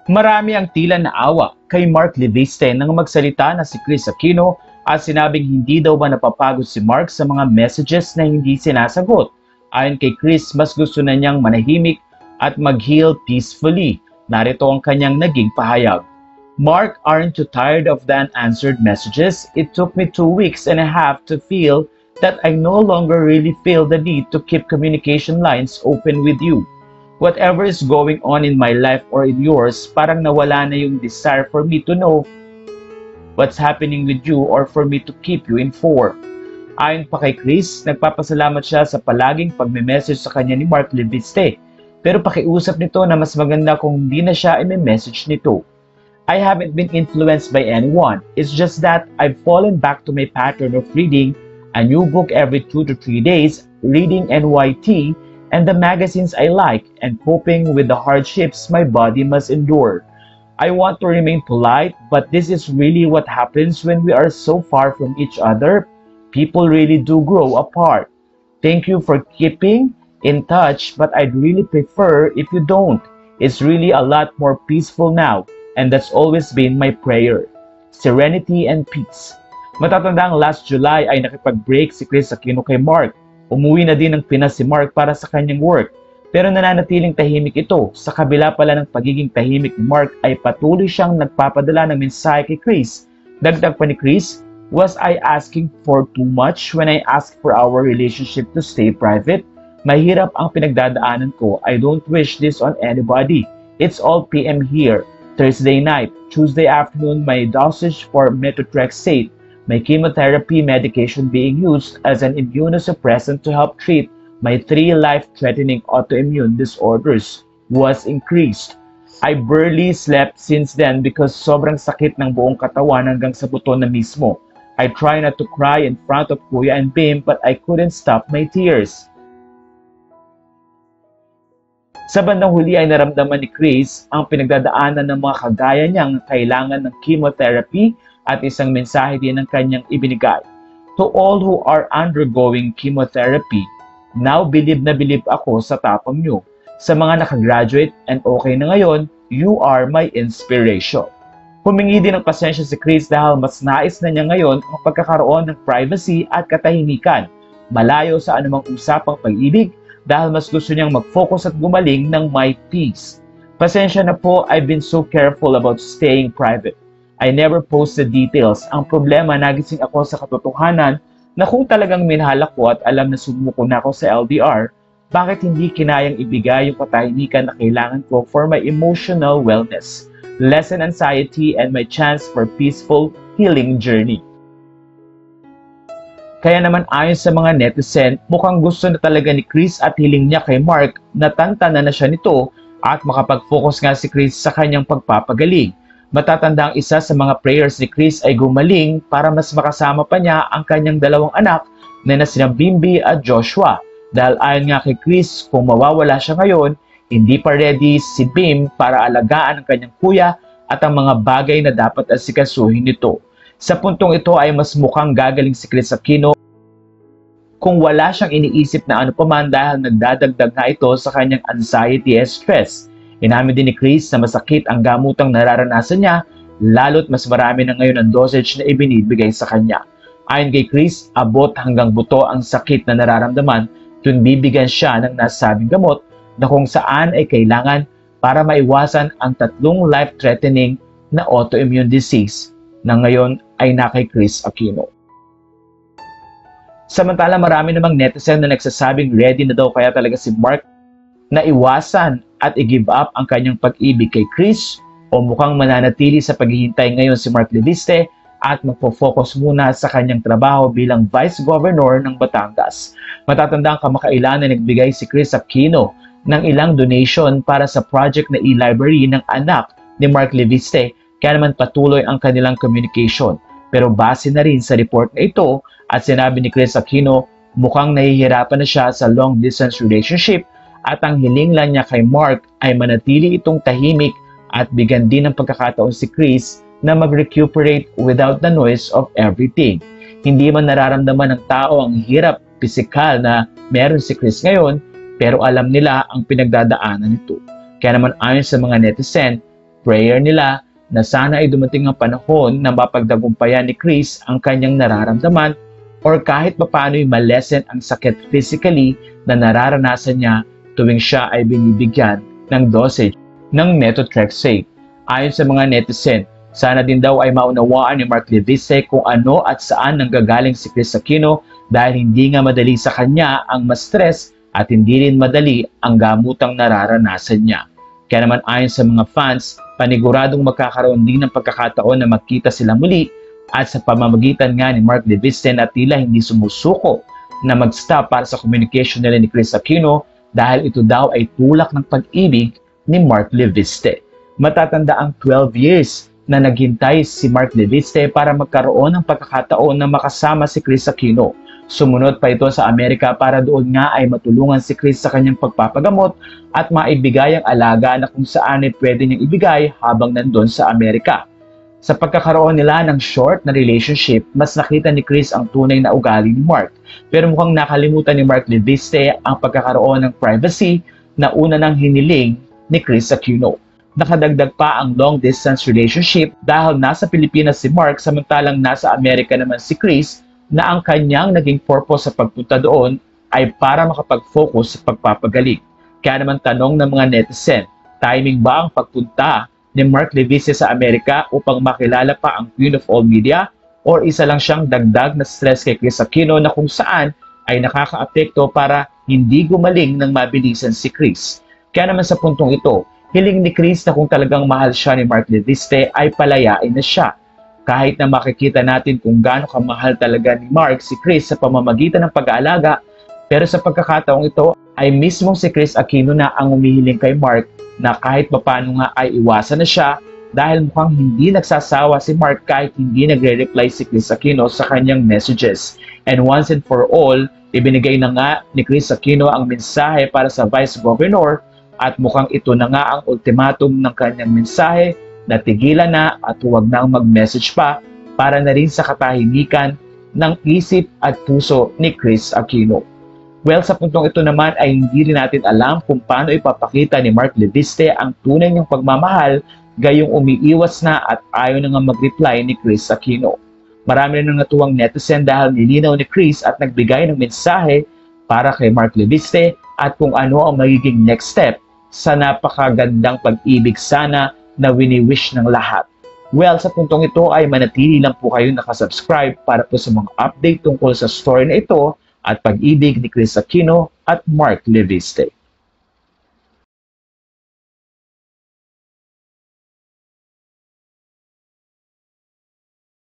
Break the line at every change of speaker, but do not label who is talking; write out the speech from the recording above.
Marami ang tila naawa kay Mark Leviste nang magsalita na si Kris Aquino at sinabing hindi daw ba napapagod si Mark sa mga messages na hindi sinasagot. Ayon kay Kris, mas gusto na niyang manahimik at mag-heal peacefully. Narito ang kanyang naging pahayag. Mark, aren't you tired of the unanswered messages? It took me 2.5 weeks to feel that I no longer really feel the need to keep communication lines open with you. Whatever is going on in my life or in yours, parang nawala na yung desire for me to know what's happening with you or for me to keep you informed. Ayon pa kay Kris, nagpapasalamat siya sa palaging pagme-message sa kanya ni Mark Leviste. Pero pakiusap nito na mas maganda kung hindi na siya i-message nito. I haven't been influenced by anyone. It's just that I've fallen back to my pattern of reading a new book every 2 to 3 days, reading NYT, and the magazines I like, and coping with the hardships my body must endure. I want to remain polite, but this is really what happens when we are so far from each other. People really do grow apart. Thank you for keeping in touch, but I'd really prefer if you don't. It's really a lot more peaceful now, and that's always been my prayer. Serenity and peace. Matatandang last July ay nakipag-break si Kris Aquino kay Mark. Umuwi na din ng Pinas si Mark para sa kanyang work, pero nananatiling tahimik ito. Sa kabila pala ng pagiging tahimik ni Mark ay patuloy siyang nagpapadala ng mensahe kay Kris. Dagdag pa ni Kris, was I asking for too much when I asked for our relationship to stay private? Mahirap ang pinagdadaanan ko. I don't wish this on anybody. It's all PM here. Thursday night, Tuesday afternoon, my dosage for methotrexate, my chemotherapy medication being used as an immunosuppressant to help treat my 3 life-threatening autoimmune disorders was increased. I barely slept since then because sobrang sakit ng buong katawan hanggang sa buto na mismo. I try not to cry in front of Kuya and Bim but I couldn't stop my tears. Sa bandang huli ay naramdaman ni Kris ang pinagdadaanan ng mga kagaya niyang kailangan ng chemotherapy at isang mensahe din ng kanyang ibinigay. To all who are undergoing chemotherapy, now believe na believe ako sa tapang nyo. Sa mga nakagraduate and okay na ngayon, you are my inspiration. Humingi din ng pasensya si Kris dahil mas nais na niya ngayon ang pagkakaroon ng privacy at katahimikan, malayo sa anumang usapang pag-ibig dahil mas gusto niyang mag-focus at gumaling ng my peace. Pasensya na po, I've been so careful about staying private. I never posted details. Ang problema, nagising ako sa katotohanan na kung talagang minahal ako at alam na sumuko na ako sa LDR, bakit hindi kinayang ibigay yung katahimikan na kailangan ko for my emotional wellness, lessen anxiety, and my chance for peaceful healing journey. Kaya naman ayon sa mga netizen, mukhang gusto na talaga ni Kris at hiling niya kay Mark na tantanan na siya nito at makapag-focus nga si Kris sa kanyang pagpapagaling. Matatanda ang isa sa mga prayers ni Kris ay gumaling para mas makasama pa niya ang kanyang 2 anak na sina Bimby at Joshua. Dahil ayon nga kay Kris, kung mawawala siya ngayon, hindi pa ready si Bim para alagaan ang kanyang kuya at ang mga bagay na dapat asikasuhin nito. Sa puntong ito ay mas mukhang gagaling si Kris Aquino kung wala siyang iniisip na ano paman dahil nagdadagdag na ito sa kanyang anxiety and stress. Inamin din ni Kris na masakit ang gamutang nararanasan niya, lalo't mas marami na ngayon ang dosage na ibinibigay sa kanya. Ayon kay Kris, abot hanggang buto ang sakit na nararamdaman tuwing bibigyan siya ng nasabing gamot na kung saan ay kailangan para maiwasan ang 3 life-threatening na autoimmune disease na ngayon ay na kay Kris Aquino. Samantala, marami namang netizen na nagsasabing ready na daw kaya talaga si Mark na iwasan at i-give up ang kanyang pag-ibig kay Kris o mukhang mananatili sa paghihintay ngayon si Mark Leviste at magpo-focus muna sa kanyang trabaho bilang Vice Governor ng Batangas. Matatandang kamakailan na nagbigay si Kris Aquino ng ilang donation para sa project na e-library ng anak ni Mark Leviste, kaya naman patuloy ang kanilang communication. Pero base na rin sa report na ito at sinabi ni Kris Aquino, mukhang nahihirapan na siya sa long-distance relationship at ang hiling lang niya kay Mark ay manatili itong tahimik at bigyan din ng pagkakataon si Kris na mag-recuperate without the noise of everything. Hindi man nararamdaman ng tao ang hirap pisikal na meron si Kris ngayon, pero alam nila ang pinagdadaanan nito. Kaya naman ayon sa mga netizen, Prayer nila na sana ay dumating ang panahon na mapagdagumpayan ni Chris ang kanyang nararamdaman or kahit papaano'y malesen ang sakit physically na nararanasan niya tuwing siya ay binibigyan ng dosage ng methotrexate. Ayon sa mga netizen, sana din daw ay maunawaan ni Mark Leviste kung ano at saan nanggagaling si Kris Aquino dahil hindi nga madali sa kanya ang ma-stress at hindi rin madali ang gamutang nararanasan niya. Kaya naman ayon sa mga fans, paniguradong magkakaroon din ng pagkakataon na magkita sila muli at sa pamamagitan nga ni Mark Leviste na tila hindi sumusuko na mag-stop para sa communication nila ni Kris Aquino dahil ito daw ay tulak ng pag-ibig ni Mark Leviste. Matatanda ang 12 years na naghintay si Mark Leviste para magkaroon ng pagkakataon na makasama si Kris Aquino. Sumunod pa ito sa Amerika para doon nga ay matulungan si Kris sa kanyang pagpapagamot at maibigay ang alaga na kung saan ay pwede niyang ibigay habang nandun sa Amerika. Sa pagkakaroon nila ng short na relationship, mas nakita ni Kris ang tunay na ugali ni Mark. Pero mukhang nakalimutan ni Mark Leviste ang pagkakaroon ng privacy na una nang hiniling ni Kris Aquino. Nakadagdag pa ang long-distance relationship dahil nasa Pilipinas si Mark samantalang nasa Amerika naman si Kris na ang kanyang naging purpose sa pagpunta doon ay para makapag-focus sa pagpapagaling. Kaya naman tanong ng mga netizen, timing ba ang pagpunta ni Mark Leviste sa Amerika upang makilala pa ang Queen of All Media o isa lang siyang dagdag na stress kay Kris Aquino na kung saan ay nakakaapekto para hindi gumaling ng mabilisan si Kris. Kaya naman sa puntong ito, hiling ni Kris na kung talagang mahal siya ni Mark Leviste ay palayain na siya. Kahit na makikita natin kung gaano kamahal talaga ni Mark si Kris sa pamamagitan ng pag-aalaga, pero sa pagkakataong ito ay mismong si Kris Aquino na ang umihiling kay Mark na kahit papaano nga ay iwasan na siya dahil mukhang hindi nagsasawa si Mark kahit hindi nagre-reply si Kris Aquino sa kanyang messages. And once and for all, ibinigay na nga ni Kris Aquino ang mensahe para sa Vice Governor at mukhang ito na nga ang ultimatum ng kanyang mensahe na tigilan na at huwag nang mag-message pa para na rin sa katahimikan ng isip at puso ni Kris Aquino. Well, sa puntong ito naman ay hindi rin natin alam kung paano ipapakita ni Mark Leviste ang tunay niyang pagmamahal gayong umiiwas na at ayaw na nga mag-reply ni Kris Aquino. Marami na natuwang netizen dahil nilinaw ni Kris at nagbigay ng mensahe para kay Mark Leviste at kung ano ang magiging next step sa napakagandang pag-ibig sana na wini-wish ng lahat. Well, sa puntong ito ay manatili lang po kayo nakasubscribe para po sa mga update tungkol sa story na ito at pag-ibig ni Kris Aquino at Mark Leviste.